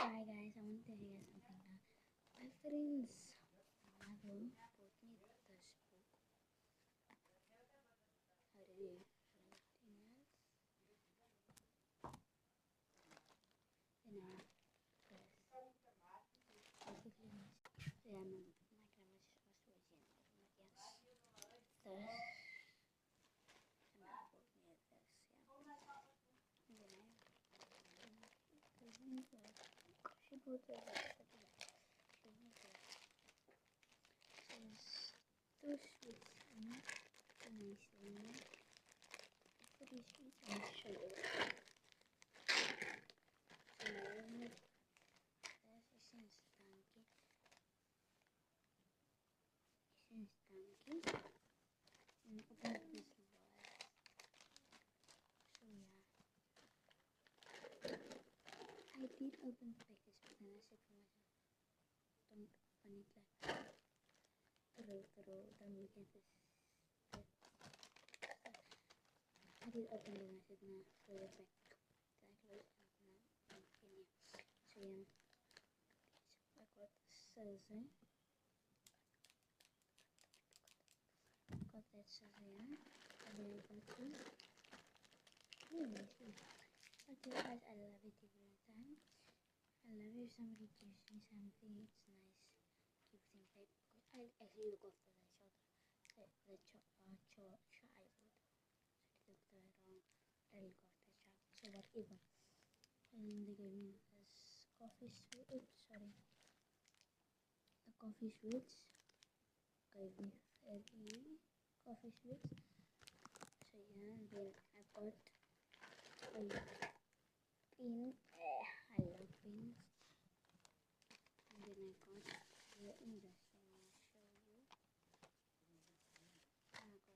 Hi guys, I want to tell you guys something now. My friend's mother bought me this book. I really like it. Then basically yeah, my grandma just passed away and the my bought me this, yeah. And then she bought the rest of it. She bought two sweets in it, nicely in it. Pretty sweet and sugar. So this is tanky. Since tanky. And open this box. So yeah. I did open the package, but then I said to myself, don't open it like throw, then we get this. I did open it and I said, nah, throw it back. Then I closed it and yeah. So yeah, I got scissors. Got that scissor, and then I got this. Nicely. Okay guys, I love it every time. I love if somebody gives me something, it's nice. Gives them back. I actually look after the child. So to look the wrong, I look after the child. So whatever. And then they gave me this coffee sweet. Sorry, the coffee sweets. Gave me 30 coffee sweets. So yeah, and then I got a pin. I love pins. And then I got the interesting. I'll show you.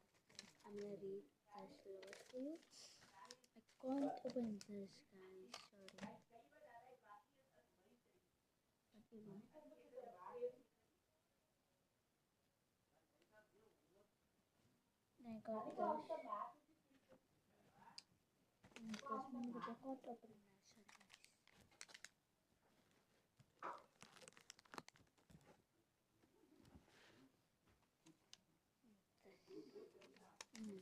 I'm gonna read this slow for you. I can't open this, guys. Sorry. Whatever. Then I got this. And this one, but I can't open it now. Sorry, guys. Mm.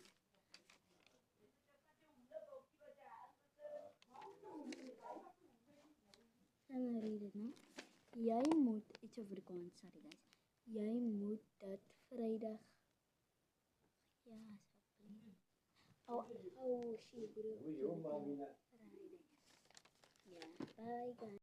I'm gonna read it now. Jy moet, it's Afrikaans, sorry guys. Jy moet dat Vrydag. Ja, asseblief. Oh, she would have Friday. Yeah, bye guys.